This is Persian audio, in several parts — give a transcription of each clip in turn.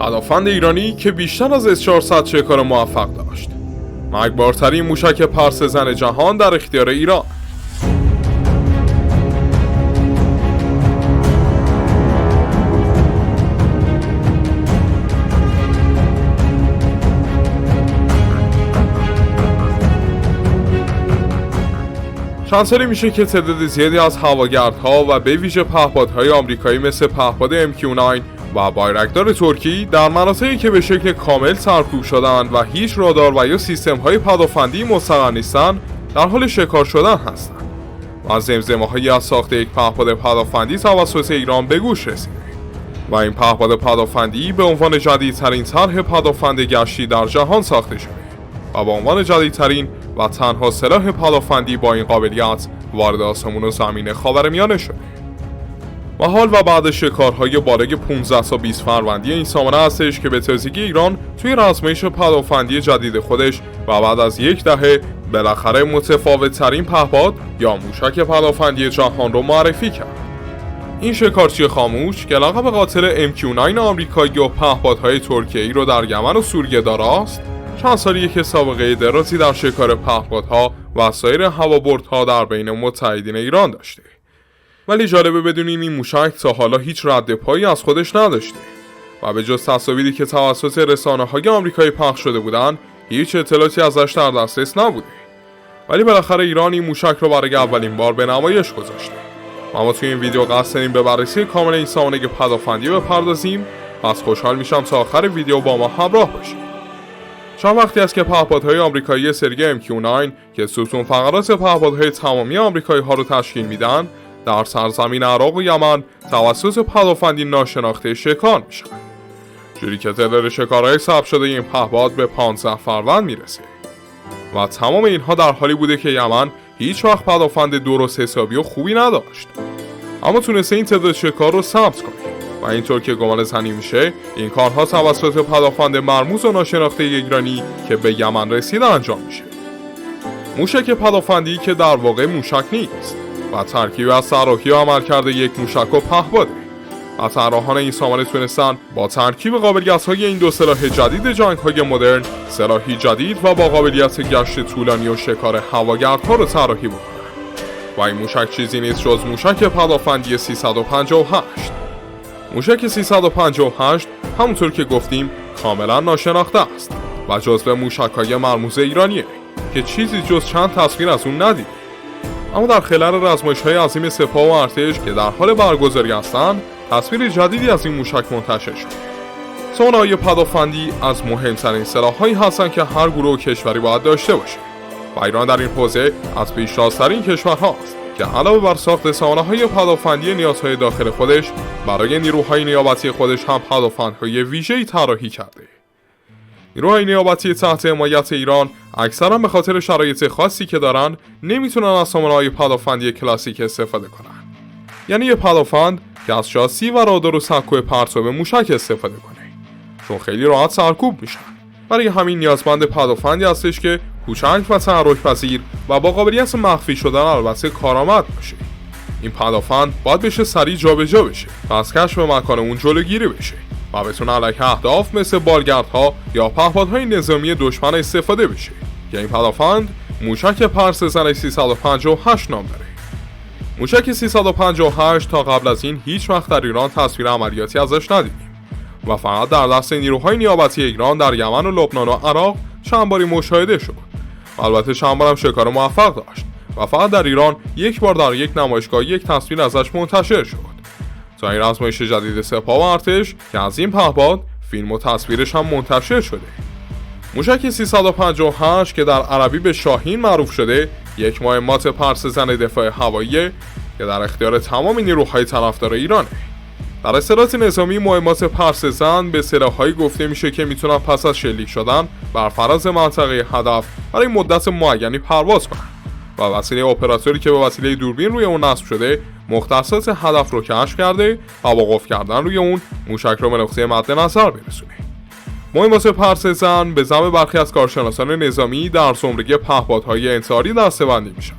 پدافند ایرانی که بیشتر از 400 شکار موفق داشت. مرگبارترین موشک پرسه‌زن جهان در اختیار ایران. چند سالی میشه که تعداد زیادی از هواگردها و به ویژه پهپادهای آمریکایی مثل پهپاد MQ-9 و بایرکتار ترکی در مناطقی که به شکل کامل سرکوب شدند و هیچ رادار و یا سیستم‌های پدافندی مستقر نیستند در حال شکار شدن هستند و زمزمه‌هایی از ساخت یک پهپاد پدافندی توسط ایران به گوش رسیده و این پهپاد پدافندی به عنوان جدیدترین طرح پدافند گشتی در جهان ساخته شده و به عنوان جدیدترین و تنها سلاح پدافندی با این قابلیت وارد آسمون و زمین خاورمیانه شده. و حال و بعد شکارهای بالای 15 تا 20 فروردین این سامانه هستش که به تازگی ایران توی رزمایش پدافندی جدید خودش و بعد از یک دهه بالاخره متفاوت ترین پهپاد یا موشک پدافندی جهان رو معرفی کرد. این شکارچی خاموش که لقب قاتل MQ-9 آمریکایی و پهپادهای ترکیه‌ای رو در یمن و سوریه داراست، چند سالیه که سابقه درازی در شکار پهپادها و سایر هوابردها در بین متحدین ایران داشته. ولی جالبه بدونین این موشک تا حالا هیچ رد پایی از خودش نداشته و به جز تصاویری که توسط رسانه‌های آمریکایی پخش شده بودن هیچ اطلاعاتی ازش در دسترس نبوده. ولی بالاخره ایران این موشک رو برای اولین بار به نمایش گذاشته. ما توی این ویدیو قصد داریم به بررسی کامل این سامانه پدافندی بپردازیم. پس خوشحال میشم تا آخر ویدیو با ما همراه باشید. چند وقتی است که پهپادهای آمریکایی سری MQ-9 که ستون فقرات پهپادهای تمامی آمریکایی ها رو تشکیل میدن در سرزمین عراق و یمن توسط پدافندی ناشناخته شکار میشن، جوری که تعداد شکارهای ثبت شده این پهپاد به 15 فروند میرسه و تمام اینها در حالی بوده که یمن هیچ وقت پدافند درست حسابی و خوبی نداشت، اما تونسته این تعداد شکار رو ثبت کنه و اینطور که گمان زنی میشه این کارها توسط پدافند مرموز و ناشناخته ایرانی که به یمن رسیده انجام میشه. موشک پدافندی که در واقع موشک نیست و ترکیب از طراحی و عملکرد یک موشک و پهپاده و طراحان این سامانه تونستن با ترکیب قابلیت‌های این دو سلاح جدید جنگ‌های مدرن سلاحی جدید و با قابلیت گشت طولانی و شکار هواگردها رو طراحی بکنن و این موشک چیزی نیست جز موشک پدافندی 358. موشک 358 همونطور که گفتیم کاملا ناشناخته است و جزو موشک‌های مرموز ایرانیه که چیزی جز چند تصویر از اون ندیده. اما در خلال رزمایش‌های عظیم سپاه و ارتش که در حال برگزاری هستند تصویر جدیدی از این موشک منتشر شد. سامانه‌های پدافندی از مهمترین سلاح‌هایی هستند که هر گروه و کشوری باید داشته باشه و ایران در این حوزه از پیشتازترین کشورهاست که علاوه بر ساخت سامانه‌های پدافندی نیازهای داخل خودش برای نیروهای نیابتی خودش هم پدافندهای ویژه‌ای طراحی کرده. نیروهای نیابتی تحت حمایت ایران اکثرا به خاطر شرایط خاصی که دارن نمیتونن از سامانه‌های پدافندی کلاسیک استفاده کنن. یعنی یه پدافند که از شاسی و رادار و سکو پرتاب موشک استفاده کنه، چون خیلی راحت سرکوب میشن. برای همین نیازمند پدافندی هستش که کوچک و تحرک پذیر و با قابلیت مخفی شدن البته کارآمد باشه. این پدافند باید بشه سریع جابجا بشه و از کشف مکان اون جلوگیری بشه و بتونه علیه اهداف مثل بالگردها یا پهپادهای نظامی دشمن استفاده بشه. که این پدافند موشک پرسه‌زن 358 نام داره. موشک 358 تا قبل از این هیچ وقت در ایران تصویر عملیاتی ازش ندیدیم و فقط در دست نیروهای نیابتی ایران در یمن و لبنان و عراق چند باری مشاهده شد. البته چند بارم شکار موفق داشت و فقط در ایران یک بار در یک نمایشگاه یک تصویر ازش منتشر شد. تا این رزمایش جدید سپاه و ارتش که از این پهپاد فیلم و تصویرش هم منتشر شده. موشک 358 که در عربی به شاهین معروف شده یک مهمات پرسه‌زن دفاع هوایی که در اختیار تمام نیروهای طرفدار ایرانه. در اصطلاحات نظامی مهمات پرسه‌زن به سلاح‌هایی گفته میشه که میتونن پس از شلیک شدن بر فراز منطقه هدف برای مدت معینی پرواز کنن و وسیله اپراتوری که به وسیله دوربین روی اون نصب شده مختصات هدف رو کشف کرده و با قفل کردن روی اون موشک رو به نقطه مد نظر برسونه. مهمات پرسه‌زن به زعم برخی از کارشناسان نظامی در زمره پهپادهای انتحاری دسته‌بندی میشن،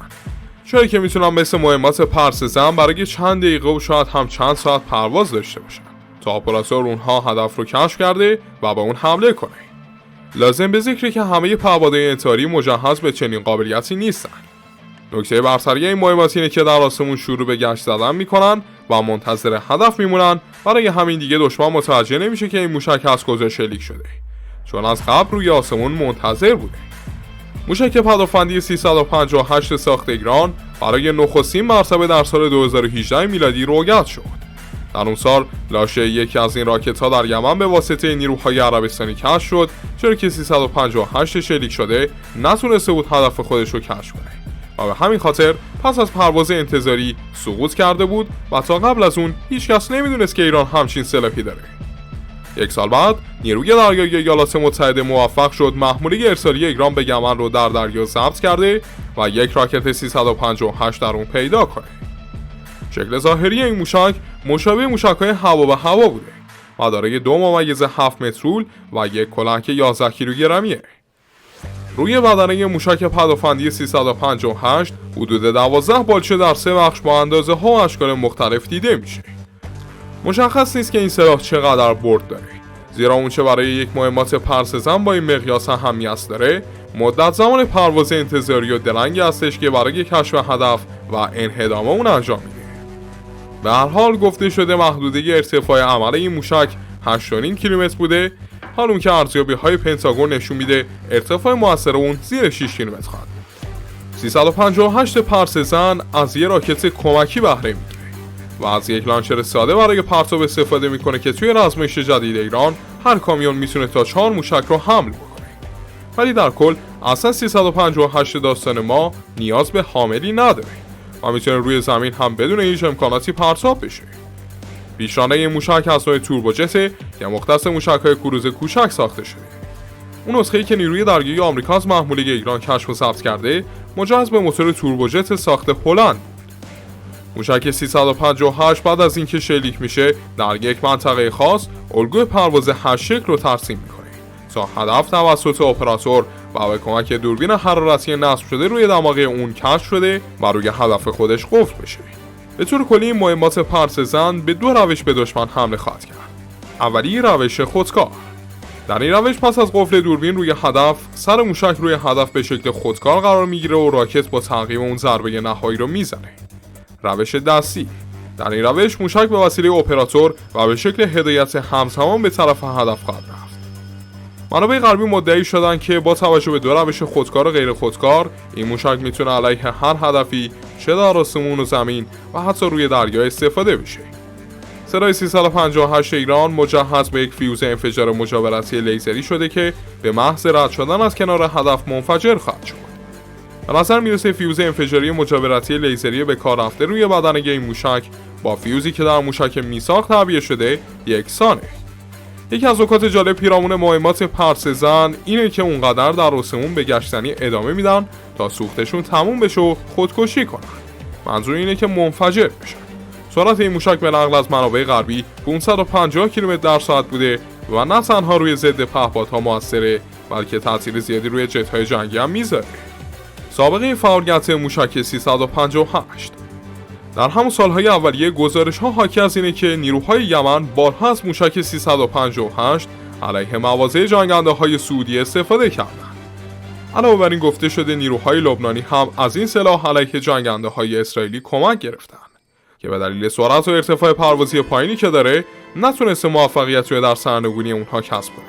چرا که میتونن مثل مهمات پرسه‌زن برای چند دقیقه و شاید هم چند ساعت پرواز داشته باشن تا اپراتور اونها هدف رو کشف کرده و به اون حمله کنه. لازم به ذکره که همه پهپادهای انتحاری مجهز به چنین قابلیتی نیستن. نکته برتری این مهمات اینه که در آسمون شروع به گشت زدن میکنن و منتظر هدف میمونن. برای همین دیگه دشمن متوجه نمیشه که این موشک از کجا شلیک شده، چون از قبل روی آسمون منتظر بوده. موشک پدافندی 358 ساخت ایران برای نخستین مرتبه در سال 2018 میلادی رویت شد. در اون سال لاشه یکی از این راکت‌ها در یمن به واسطه نیروهای عربستانی کشف شد، چرا که 358 شلیک شده نتونسته بود هدف خودش رو کشف کنه و به همین خاطر پس از پرواز انتظاری سقوط کرده بود و تا قبل از اون هیچ کس نمیدونست که ایران همچین سلاحی داره. یک سال بعد نیروی دریایی ایالات متحده موفق شد محموله ارسالی ایران به یمن رو در دریا ضبط کرده و یک راکت 358 در اون پیدا کنه. شکل ظاهری این موشک مشابه موشک‌های هوا به هوا بوده و دارای 2.7 متر طول و یک کلنک 11 کیلوگرمیه. روی بدنه موشک پدافندی 358 حدود 12 بالچه در 3 بخش با اندازه ها و اشکال مختلف دیده میشه. مشخص نیست که این سلاح چقدر برد داره، زیرا اونچه برای یک مهمات پرسه‌زن با این مقیاس اهمیت داره مدت زمان پرواز انتظاری و درنگی هستش که برای کشف هدف و انهدام اون انجام میده. به هر حال گفته شده محدوده ارتفاع عمل این موشک 8.5 کیلومتر بوده، حال اون که ارزیابی‌های پنتاگون نشون میده ارتفاع مؤثر اون زیر 6 کیلومتر خواهد. 358 پرسه‌زن از یک راکت کمکی بهره میگیره و از یک لانچر ساده برای پرتاب استفاده میکنه که توی آزمایش جدید ایران هر کامیون میتونه تا 4 موشک رو حمل بکنه. ولی در کل اصلا 358 داستان ما نیاز به حاملی نداره و میتونه روی زمین هم بدون هیچ امکاناتی پرتاب بشه. پیشرانه این موشک از نوع توربوجته که مختص موشک‌های کروز کوچک ساخته شده. اون نسخه‌ای که نیروی دریایی آمریکا از محموله ایران کشف و ضبط کرده مجهز به موتور توربوجت ساخت هلند. موشک 358 بعد از اینکه شلیک میشه در یک منطقه خاص الگوی پرواز 8 شکل رو ترسیم میکنه تا هدف توسط اپراتور و به کمک دوربین حرارتی نصب شده روی دماغه اون کشف شده و روی هدف خودش قفل بشه. به طور کلی این مهمات پرسه‌زن به 2 روش به دشمن حمله خواهد کرد. اولی روش خودکار. در این روش پس از قفل دوربین روی هدف، سر موشک روی هدف به شکل خودکار قرار میگیره و راکت با تعقیب اون ضربه نهایی رو میزنه. روش دستی. در این روش موشک به وسیله اپراتور و به شکل هدایت همزمان به طرف هدف خواهد رفت. منابع غربی مدعی شدن که با توجه به 2 روش خودکار و غیر خودکار، این موشک میتونه علیه هر هدفی چه در آسمون و زمین و حتی روی دریا استفاده بشه. سلاح 358 ایران مجهز به یک فیوز انفجار مجاورتی لیزری شده که به محض رد شدن از کنار هدف منفجر خواهد شد. به نظر میرسه فیوز انفجاری مجاورتی لیزری به کار رفته روی بدنه این موشک با فیوزی که در موشک میثاق تعبیه شده یکسانه. یکی از نکات جالب پیرامون مهمات پرسه‌زن اینه که اونقدر در آسمون به گشتنی ادامه میدن تا سوختشون تموم بشه و خودکشی کنن. منظور اینه که منفجر بشن. سرعت این موشک به نقل از منابع غربی 550 کیلومتر در ساعت بوده و نه تنها روی ضد پهپادها موثره بلکه تاثیر زیادی روی جت‌های جنگی هم میذاره. سابقه فعالیت موشک 358. در همون سالهای اولیه گزارش‌ها حاکی از اینه که نیروهای یمن بارها از موشک 358 علیه مواضع جنگنده‌های سعودی استفاده کردند. علاوه بر این گفته شده نیروهای لبنانی هم از این سلاح علیه جنگنده‌های اسرائیلی کمک گرفتند که به دلیل سرعت و ارتفاع پروازی پایینی که داره نتونسته موفقیت رو در سرنگونی اونها کسب کنه.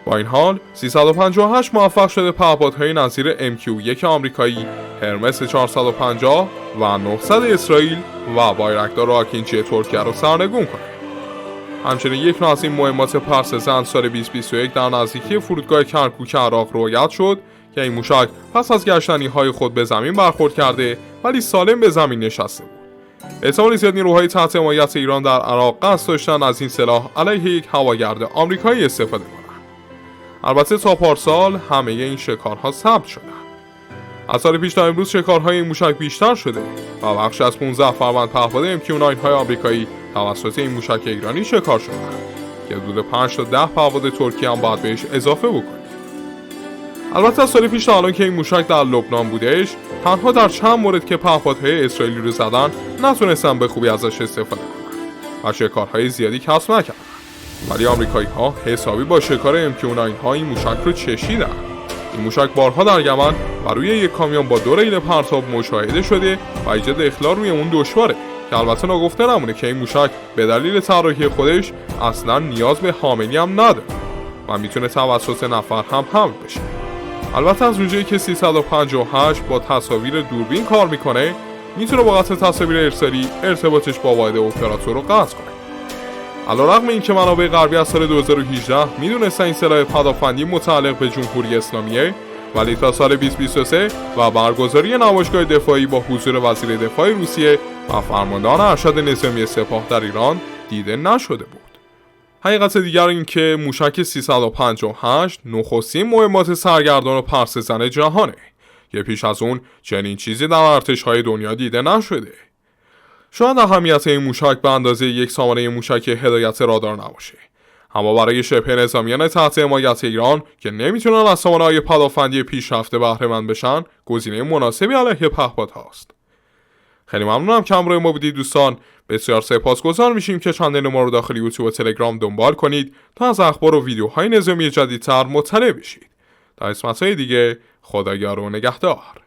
با این حال 358 موفق شده پهپادهای نظیر MQ-1 آمریکایی، هرمس 450 و 900 اسرائیل و بایرکتار آکینچی ترکیه رو سرنگون کنه. همچنین یک نوع از این مهمات پرسه‌زن سال 2021 در نزدیکی فرودگاه کرکوک عراق رویت شد که این موشک پس از گشتنی‌های خود به زمین برخورد کرده ولی سالم به زمین نشسته بود. احتمال زیاد نیروهای تحت حمایت ایران در عراق قصد داشتن از این سلاح علیه یک هواگرد آمریکایی استفاده کنند. البته تا پارسال همه این شکارها ثبت شدند. از سال پیش تا امروز شکارهای این موشک بیشتر شده و بخش از 15 فروند پهپاد MQ-9 های آمریکایی توسط این موشک ایرانی شکار شدند که حدود 5 تا 10 پهپاد ترکیه هم باید بهش اضافه بکنید. البته از سال پیش تا الان که این موشک در لبنان بودش، تنها در چند مورد که پهپادهای اسرائیلی رو زدن نتونستن به خوبی ازش استفاده کنن و شکارهای زیادی کسب نکردن. ولی آمریکایی‌ها حسابی با شکار MQ-9 ها این موشک رو چشیدن. این موشک بارها در یمن و روی یک کامیون با 2 ریل پرتاب مشاهده شده و ایجاد اخلال روی اون دشواره، که البته ناگفته نمونه که این موشک به دلیل طراحی خودش اصلا نیاز به حاملی هم نداره و میتونه توسط نفر هم حمل بشه. البته از اونجایی که 358 با تصاویر دوربین کار میکنه، میتونه با قطع تصاویر ارسالی ارتباطش با واحد اپراتور رو قطع کنه. علیرغم اینکه منابع غربی از سال 2018 میدونستن این سلاح پدافندی متعلق به جمهوری اسلامیه، ولی تا سال 2023 و برگزاری نمایشگاه دفاعی با حضور وزیر دفاع روسیه و فرماندهان ارشد نظامی سپاه در ایران دیده نشده بود. حقیقت دیگر این که موشک 358 نخستین مهمات سرگردان و پرسه‌زن جهانه که پیش از اون چنین چیزی در ارتش‌های دنیا دیده نشده. شاید اهمیت این موشک به اندازه یک سامانه موشک هدایت رادار نباشه، اما برای شبه نظامیان تحت حمایت ایران که نمیتونن از سامانه‌های پدافندی پیشرفته بهره مند بشن، گزینه مناسبی علیه پهپادهاست. خیلی ممنونم که همراه ما بودید دوستان. بسیار سپاسگزار میشیم که چنل ما رو داخل یوتیوب و تلگرام دنبال کنید تا از اخبار و ویدیوهای نظامی جدیدتر مطلع بشید. تا قسمت‌های دیگه، خدایا رو نگهدار.